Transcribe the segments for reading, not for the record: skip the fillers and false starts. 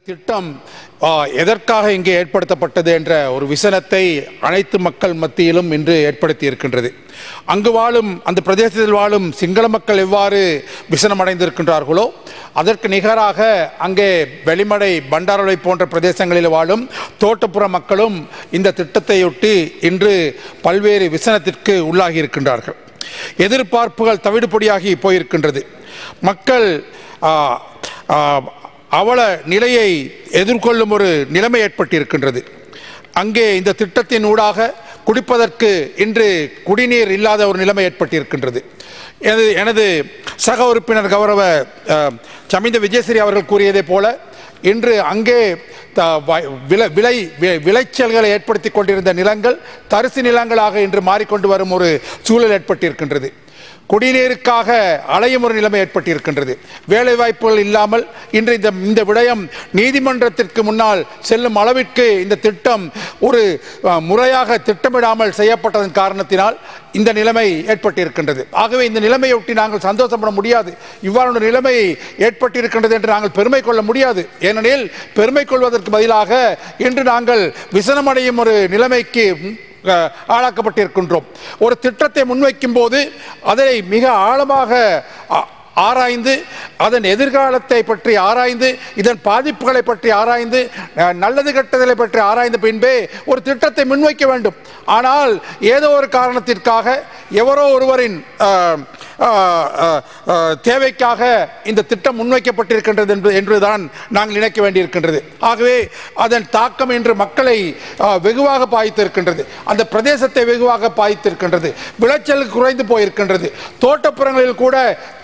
திட்டம் எதற்காக இங்கே ஏற்படுத்தப்பட்டது என்ற ஒரு விசனத்தை அனைத்து மக்கள் மத்தியிலும் இன்று ஏற்படுத்தி இருக்கின்றது. அங்கு வாழும் அந்த பிரதேசத்தில் வாழும் சிங்கள மக்கள் எவ்வாறு விசனம் அடைந்திருக்கின்றார்களோ அதற்கு நிகராக அங்கே வெளிமடை பண்டாரவை போன்ற பிரதேசங்களில் வாழும் தோட்டப்புற மக்களும் இந்த திட்டத்தையொட்டி இன்று பல்வேறு விசனத்திற்கு உள்ளாகி இருக்கின்றார்கள். எதிர்பார்ப்புகள் தவிடுபொடியாகி போயிருக்கின்றது. மக்கள் அவல நிலையை எதிர்கொள்ளும் ஒரு நிலைமை ஏற்பட்டிருக்கின்றது. அங்கே இந்த திட்டத்தின் ஊடாக குடிப்பதற்கு இன்று குடிநீர் இல்லாத ஒரு நிலைமை ஏற்பட்டிருக்கின்றது. எனது சக உறுப்பினர் கௌரவ சமிந்த விஜயஸ்ரீ அவர்கள் கூறியதை போல இன்று அங்கே விளைச்சல்களை ஏற்படுத்தி கொண்டிருந்த நிலங்கள் தரிசு நிலங்களாக இன்று மாறிக்கொண்டு வரும் ஒரு சூழல் ஏற்பட்டிருக்கின்றது. குடிநீருக்காக அலையும் ஒரு நிலைமை ஏற்பட்டிருக்கின்றது. வேலைவாய்ப்புகள் இல்லாமல் இன்று இந்த விடயம் நீதிமன்றத்திற்கு முன்னால் செல்லும் அளவிற்கு இந்த திட்டம் ஒரு முறையாக திட்டமிடாமல் செய்யப்பட்டதன் காரணத்தினால் இந்த நிலைமை ஏற்பட்டிருக்கின்றது. ஆகவே இந்த நிலைமையொட்டி நாங்கள் சந்தோஷப்பட முடியாது. இவ்வாறான நிலைமை ஏற்பட்டிருக்கின்றது என்று நாங்கள் பெருமை கொள்ள முடியாது. ஏனெனில் பெருமை கொள்வதற்கு பதிலாக இன்று நாங்கள் விசனமடையும் ஒரு நிலைமைக்கு ஆளாக்கப்பட்டிருக்கின்றோம். ஒரு திட்டத்தை முன்வைக்கும் போது அதை மிக ஆழமாக ஆராய்ந்து அதன் எதிர்காலத்தை பற்றி ஆராய்ந்து இதன் பாதிப்புகளை பற்றி ஆராய்ந்து நல்லது கெட்டதை பற்றி ஆராய்ந்த பின்பே ஒரு திட்டத்தை முன்வைக்க வேண்டும். ஆனால் ஏதோ ஒரு காரணத்திற்காக எவரோ ஒருவரின் தேவைக்காக இந்த திட்டம் முன்வைக்கப்பட்டிருக்கின்றது என்றுதான் நாங்கள் நினைக்க வேண்டியிருக்கின்றது. ஆகவே அதன் தாக்கம் இன்று மக்களை வெகுவாக பாதித்திருக்கின்றது. அந்த பிரதேசத்தை வெகுவாக பாதித்திருக்கின்றது. விளைச்சல் குறைந்து போயிருக்கின்றது. தோட்டப்புறங்களில் கூட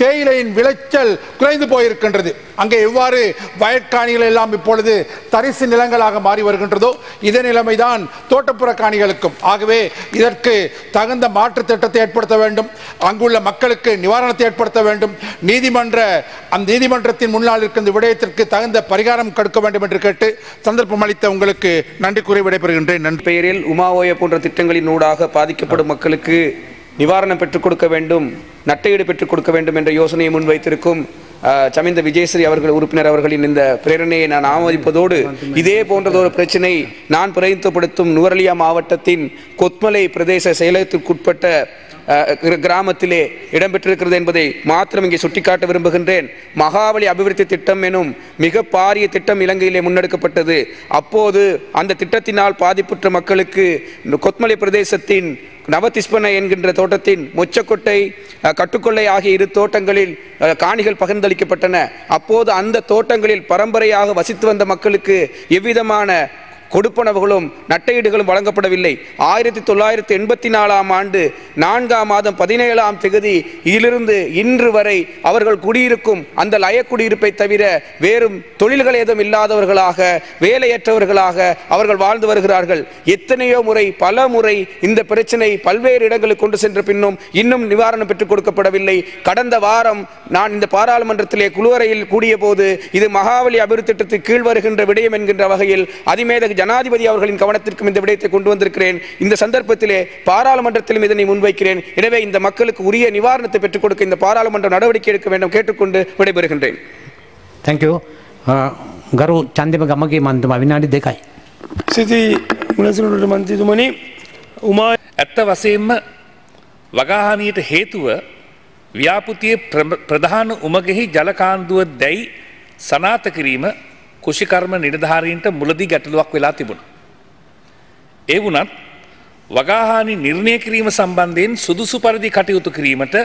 தேயிலையின் விளைச்சல் குறைந்து போயிருக்கின்றது. அங்கே எவ்வாறு வயற்காணிகள் எல்லாம் இப்பொழுது தரிசு நிலங்களாக மாறி வருகின்றதோ இதே நிலைமைதான் தோட்டப்புற காணிகளுக்கும். ஆகவே இதற்கு தகுந்த மாற்று திட்டத்தை ஏற்படுத்த வேண்டும். அங்குள்ள மக்களுக்கு நிவாரணத்தை ஏற்படுத்த வேண்டும். நீதிமன்றத்தின் முன்னால் இருக்கின்ற விடயத்திற்கு தகுந்த பரிகாரம் கொடுக்க வேண்டும் என்று கேட்டு சந்தர்ப்பம் அளித்த உங்களுக்கு நன்றி கூறி விடைபெறுகின்றேன். நன்றி. பெயரில் உமாவோய போன்ற திட்டங்களின் ஊடாக பாதிக்கப்படும் மக்களுக்கு நிவாரணம் பெற்றுக் கொடுக்க வேண்டும், நட்டையீடு பெற்றுக் கொடுக்க வேண்டும் என்ற யோசனையை முன்வைத்திருக்கும் சமிந்த விஜயஸ்ரீ அவர்கள் உறுப்பினர் அவர்களின் இந்த பிரேரணையை நான் ஆமோதிப்பதோடு இதே போன்றதொரு பிரச்சினை நான் பிரதிநிதித்துவப்படுத்தும் நுவரெலியா மாவட்டத்தின் கொத்மலை பிரதேச செயலகத்திற்குட்பட்ட கிராமத்திலே இடம்பெற்றிருக்கிறது என்பதை மாத்திரம் இங்கே சுட்டிக்காட்ட விரும்புகின்றேன். மகாவலி அபிவிருத்தி திட்டம் எனும் மிக பாரிய திட்டம் இலங்கையிலே முன்னெடுக்கப்பட்டது. அப்போது அந்த திட்டத்தினால் பாதிப்புற்ற மக்களுக்கு கொத்மலை பிரதேசத்தின் நவதிஸ்பன என்கின்ற தோட்டத்தின் மொச்சக்கொட்டை கட்டுக்கொள்ளை ஆகிய இரு தோட்டங்களில் காணிகள் பகிர்ந்தளிக்கப்பட்டன. அப்போது அந்த தோட்டங்களில் பரம்பரையாக வசித்து வந்த மக்களுக்கு எவ்விதமான கொடுப்பனவுகளும் நட்டையீடுகளும் வழங்கப்படவில்லை. 1984 ஆண்டு 4ஆம் மாதம் 17ஆம் தேதி இதிலிருந்து இன்று வரை அவர்கள் குடியிருக்கும் அந்த லயக்குடியிருப்பை தவிர வேறும் தொழில்கள் ஏதும் இல்லாதவர்களாக வேலையற்றவர்களாக அவர்கள் வாழ்ந்து வருகிறார்கள். எத்தனையோ முறை பல முறை இந்த பிரச்சனை பல்வேறு இடங்களுக்கு கொண்டு சென்ற பின்னும் இன்னும் நிவாரணம் பெற்றுக் கொடுக்கப்படவில்லை. கடந்த வாரம் நான் இந்த பாராளுமன்றத்திலே குழுவறையில் கூடிய போது இது மகாவலி அபிவிருத்தி திட்டத்திற்கு கீழ் வருகின்ற விடயம் என்கின்ற வகையில் அதிமேதக ஜனாதிபதி அவர்களின் கவனத்திற்கும் இந்த விடயத்தை கொண்டு வந்திருக்கிறேன். இந்த சந்தர்ப்பத்திலே பாராளுமன்றத்திலும் இதனை முன்வைக்கிறேன். எனவே இந்த மக்களுக்கு உரிய நிவாரணத்தை பெற்றுக் கொடுக்க இந்த பாராளுமன்றம் நடவடிக்கை எடுக்க வேண்டும் கேட்டுக்கொண்டு விடைபெறுகின்றேன். தேங்க்யூ. ගරු චන්දිම ගමගේ මන්තුමා විනාඩි 2යි. සිටි මුලසිනුට මන්ත්‍රීතුමනි උමා ඇත්ත වශයෙන්ම වගාහානියට හේතුව ව්‍යාපෘතියේ ප්‍රධාන උමගෙහි ජලකාන්දුව දැයි සනාථ කිරීම කුෂිකර්ම නිලධාරීන්ට මුලදී ගැටලුවක් වෙලා තිබුණා. ඒ වුණත් වගාහානි නිර්ණය කිරීම සම්බන්ධයෙන් සුදුසු පරිදි කටයුතු කිරීමට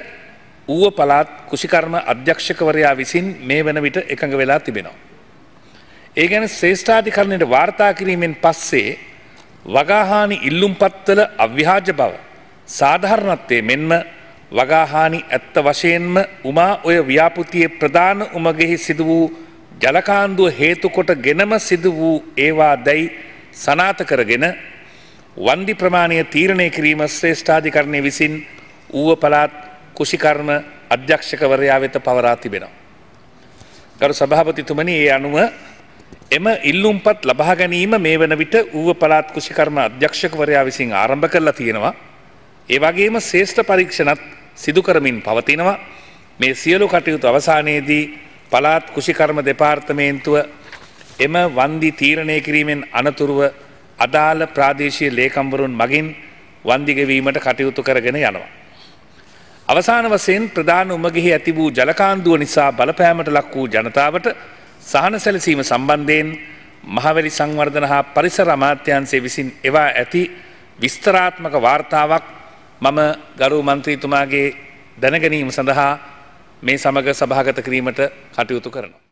ඌව පළාත් කුෂිකර්ම අධ්‍යක්ෂකවරයා විසින් මේ වන විට එකඟ වෙලා තිබෙනවා. ඒ ගැන ශ්‍රේෂ්ඨාධිකරණයට වාර්තා කිරීමෙන් පස්සේ වගාහානි ඉල්ලුම්පත්වල අව්‍යාජ බව සාධාරණත්වයේ මෙන්ම වගාහානි ඇත්ත වශයෙන්ම උමා ඔය ව්‍යාපෘතියේ ප්‍රධාන උමගෙහි සිදු වූ ජලකාන්දුව හේතු කොට ගෙනම සිදු වූ ඒවා දැයි සනාථ කරගෙන වන්දි ප්‍රමාණය තීරණය කිරීම ශ්‍රේෂ්ඨාධිකරණය විසින් ඌව පළාත් කුෂිකර්ම අධ්‍යක්ෂකවරයා වෙත පවරා තිබෙනවා. ගරු සභාපතිතුමනි, ඒ අනුව එම ඉල්ලුම්පත් ලබා ගැනීම මේ වන විට ඌව පළාත් කුෂිකර්ම අධ්‍යක්ෂකවරයා විසින් ආරම්භ කරලා තියෙනවා. ඒ වගේම ශ්‍රේෂ්ඨ පරීක්ෂණත් සිදු කරමින් පවතිනවා. මේ සියලු කටයුතු අවසානයේදී පළාත් කුෂිකර්ම දෙපාර්තමේන්තුව එම වන්දි තීරණය කිරීමෙන් අනතුරුව අදාළ ප්‍රාදේශීය ලේකම්වරුන් මගින් වන්දි ගෙවීමට කටයුතු කරගෙන යනවා. අවසාන වශයෙන් ප්‍රධාන උමගෙහි ඇති වූ ජලකාන්දුව නිසා බලපෑමට ලක් වූ ජනතාවට සහන සැලසීම සම්බන්ධයෙන් මහවැලි සංවර්ධන හා පරිසර අමාත්‍යාංශය විසින් එවා ඇති විස්තරාත්මක වාර්තාවක් මම ගරු මන්ත්‍රීතුමාගේ දැනගැනීම සඳහා මේ සමග සභාගත කිරීමට කටයුතු කරනවා.